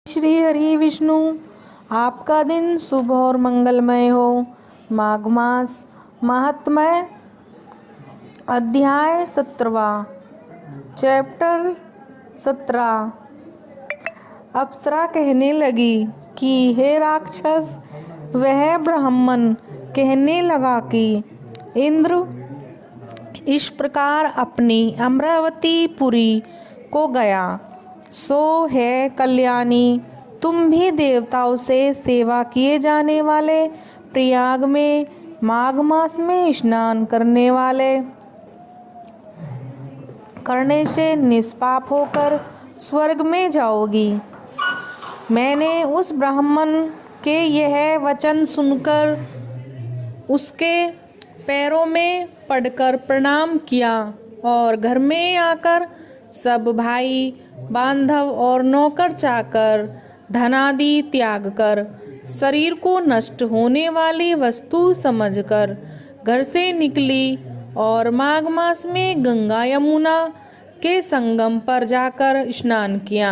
श्री हरि विष्णु। आपका दिन शुभ और मंगलमय हो। माघ मास महात्म्य अध्याय 17 चैप्टर 17। अप्सरा कहने लगी कि हे राक्षस, वह ब्राह्मण कहने लगा कि इंद्र इस प्रकार अपनी अमरावतीपुरी को गया, सो है कल्याणी, तुम भी देवताओं से सेवा किए जाने वाले प्रयाग में माघ मास में स्नान करने से निष्पाप होकर स्वर्ग में जाओगी। मैंने उस ब्राह्मण के यह वचन सुनकर उसके पैरों में पड़कर प्रणाम किया और घर में आकर सब भाई बांधव और नौकर चाकर धनादि त्याग कर शरीर को नष्ट होने वाली वस्तु समझकर घर से निकली और माघ मास में गंगा यमुना के संगम पर जाकर स्नान किया।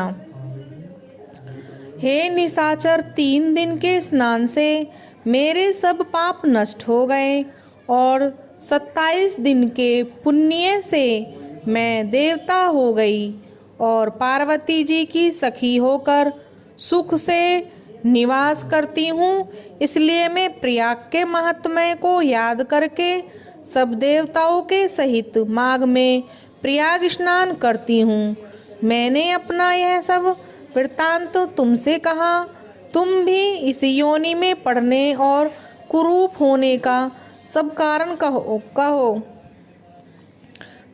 हे निशाचर, 3 दिन के स्नान से मेरे सब पाप नष्ट हो गए और 27 दिन के पुण्य से मैं देवता हो गई और पार्वती जी की सखी होकर सुख से निवास करती हूँ। इसलिए मैं प्रयाग के महात्म्य को याद करके सब देवताओं के सहित माघ में प्रयाग स्नान करती हूँ। मैंने अपना यह सब वृत्तांत तुमसे कहा, तुम भी इस योनि में पड़ने और कुरूप होने का सब कारण कहो।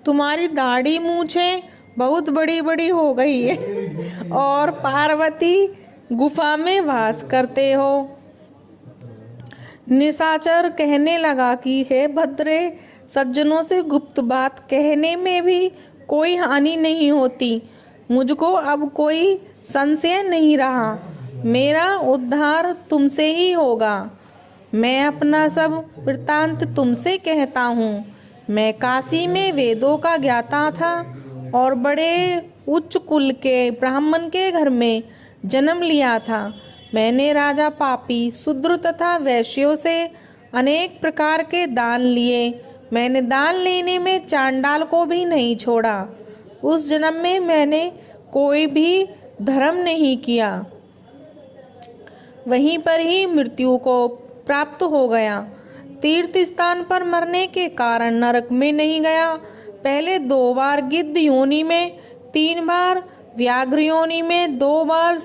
तुम्हारी दाढ़ी मूछें बहुत बड़ी बड़ी हो गई है और पार्वती गुफा में वास करते हो। निशाचर कहने लगा कि हे भद्रे, सज्जनों से गुप्त बात कहने में भी कोई हानि नहीं होती। मुझको अब कोई संशय नहीं रहा, मेरा उद्धार तुमसे ही होगा। मैं अपना सब वृत्तांत तुमसे कहता हूँ। मैं काशी में वेदों का ज्ञाता था और बड़े उच्च कुल के ब्राह्मण के घर में जन्म लिया था। मैंने राजा पापी शूद्र तथा वैश्यों से अनेक प्रकार के दान लिए। मैंने दान लेने में चांडाल को भी नहीं छोड़ा। उस जन्म में मैंने कोई भी धर्म नहीं किया, वहीं पर ही मृत्यु को प्राप्त हो गया। तीर्थ स्थान पर मरने के कारण नरक में नहीं गया। पहले 2 बार गिद्ध योनि में, 3 बार व्याघ्र योनि में, 2 बार